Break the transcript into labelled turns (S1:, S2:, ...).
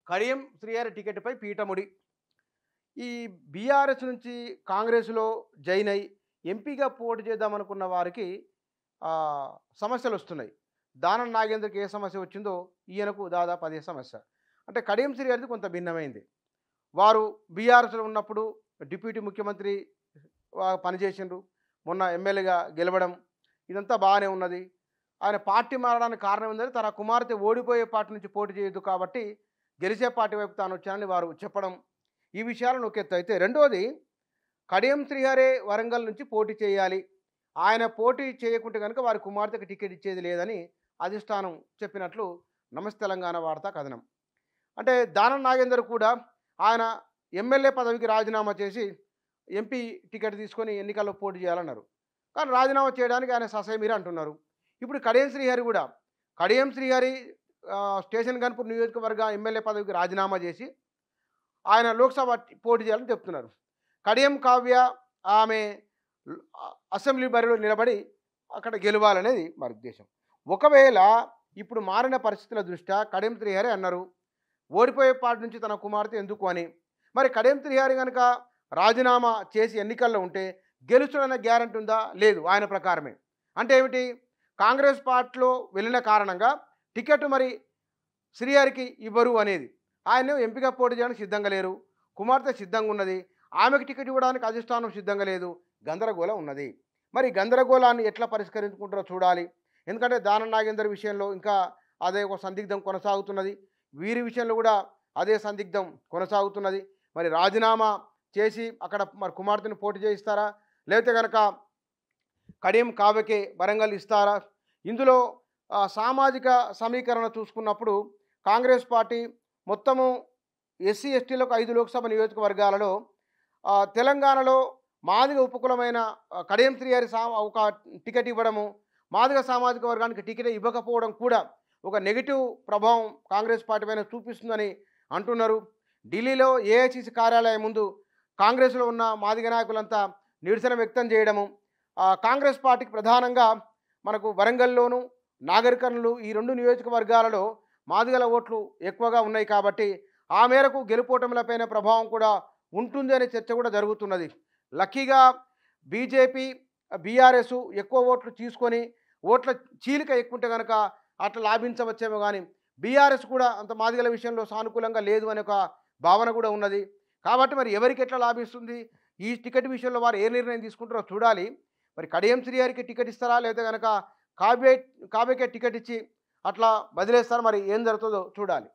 S1: కడియం శ్రీహరి టికెట్పై పీఠముడి. ఈ బీఆర్ఎస్ నుంచి కాంగ్రెస్‌లో జాయిన్ అయ్యి ఎంపీగా పోటీ చేద్దామనుకున్న వారికి సమస్యలొస్తున్నాయి. దానం నాగేంద్రకి ఏ సమస్య వచ్చిందో ఈయనకు దాదాపు అదే సమస్య. అంటే కడియం శ్రీహరిది కొంత భిన్నమైంది. వారు బీఆర్ఎస్‌లో ఉన్నప్పుడు డిప్యూటీ ముఖ్యమంత్రి పనిచేసిండ్రు. మొన్న ఎమ్మెల్యేగా గెలవడం ఇదంతా బాగానే ఉన్నది. ఆయన పార్టీ మారడానికి కారణం ఏంటంటే తన కుమార్తె ఓడిపోయే పార్టీ నుంచి పోటీ చేయొద్దు కాబట్టి గెలిచే పార్టీ వైపు తాను వచ్చానని వారు చెప్పడం. ఈ విషయాలను ఒక ఎత్తు అయితే, రెండోది కడియం శ్రీహరే వరంగల్ నుంచి పోటీ చేయాలి. ఆయన పోటీ చేయకుంటే గనుక వారి కుమార్తెకు టికెట్ ఇచ్చేది లేదని అధిష్టానం చెప్పినట్లు నమస్తే తెలంగాణ వార్తా కథనం. అంటే దానం నాగేందర్ కూడా ఆయన ఎమ్మెల్యే పదవికి రాజీనామా చేసి ఎంపీ టికెట్ తీసుకొని ఎన్నికల్లో పోటీ చేయాలన్నారు. కానీ రాజీనామా చేయడానికి ఆయన ససేమిరా అంటున్నారు. ఇప్పుడు కడియం శ్రీహరి కూడా స్టేషన్ గన్పూర్ నియోజకవర్గ ఎమ్మెల్యే పదవికి రాజీనామా చేసి ఆయన లోక్సభ పోటీ చేయాలని చెప్తున్నారు. కడియం కావ్య ఆమె అసెంబ్లీ బరిలో నిలబడి అక్కడ గెలవాలనేది వారి ఉద్దేశం. ఒకవేళ ఇప్పుడు మారిన పరిస్థితుల దృష్ట్యా కడియం శ్రీహరి అన్నారు ఓడిపోయే పార్టీ నుంచి తన కుమార్తె ఎందుకు అని. మరి కడియం శ్రీహరి కనుక రాజీనామా చేసి ఎన్నికల్లో ఉంటే గెలుచుడనే గ్యారంటీ ఉందా? లేదు. ఆయన ప్రకారమే. అంటే ఏమిటి? కాంగ్రెస్ పార్టీలో వెళ్ళిన కారణంగా టికెట్ మరి శ్రీహరికి ఇవ్వరు అనేది. ఆయన ఎంపీగా పోటీ చేయడానికి సిద్ధంగా లేరు. కుమార్తె సిద్ధంగా ఉన్నది. ఆమెకు టికెట్ ఇవ్వడానికి అధిష్టానం సిద్ధంగా లేదు. గందరగోళం ఉన్నది. మరి గందరగోళాన్ని ఎట్లా పరిష్కరించుకుంటారో చూడాలి. ఎందుకంటే దానం నాగేందర్ విషయంలో ఇంకా అదే ఒక సందిగ్ధం కొనసాగుతున్నది. వీరి విషయంలో కూడా అదే సందిగ్ధం కొనసాగుతున్నది. మరి రాజీనామా చేసి అక్కడ మరి కుమార్తెను పోటీ చేయిస్తారా? లేకపోతే కనుక కడియం కావ్యకే వరంగల్ ఇస్తారా? ఇందులో సామాజిక సమీకరణ చూసుకున్నప్పుడు కాంగ్రెస్ పార్టీ మొత్తము ఎస్సీ ఎస్టీలకు 5 లోక్సభ నియోజకవర్గాలలో తెలంగాణలో మాదిగ ఉపకులమైన కడియం శ్రీహరి ఒక టికెట్ ఇవ్వడము, మాదిగ సామాజిక వర్గానికి టికెట్ ఇవ్వకపోవడం కూడా ఒక నెగిటివ్ ప్రభావం కాంగ్రెస్ పార్టీ పైన చూపిస్తుందని అంటున్నారు. ఢిల్లీలో ఏఐసిసి కార్యాలయం ముందు కాంగ్రెస్లో ఉన్న మాదిగ నాయకులంతా నిరసన వ్యక్తం చేయడము, కాంగ్రెస్ పార్టీకి ప్రధానంగా మనకు వరంగల్లోను నాగర్ కర్నూలు ఈ 2 నియోజకవర్గాలలో మాదిగల ఓట్లు ఎక్కువగా ఉన్నాయి కాబట్టి ఆ మేరకు గెలుపోటములపైన ప్రభావం కూడా ఉంటుంది అనే చర్చ కూడా జరుగుతున్నది. లక్కీగా బీజేపీ బీఆర్ఎస్ ఎక్కువ ఓట్లు తీసుకొని ఓట్ల చీలిక ఎక్కుంటే కనుక అట్లా లాభించవచ్చేమో, కానీ బీఆర్ఎస్ కూడా అంత మాదిగల విషయంలో సానుకూలంగా లేదు అనే ఒక భావన కూడా ఉన్నది. కాబట్టి మరి ఎవరికి ఎట్లా లాభిస్తుంది ఈ టికెట్ విషయంలో వారు ఏ నిర్ణయం తీసుకుంటారో చూడాలి. మరి కడియం శ్రీహరికి టికెట్ ఇస్తారా లేదా కనుక కావ్యకే టికెట్ ఇచ్చి అట్లా వదిలేస్తారా? మరి ఏం జరుగుతుందో చూడాలి.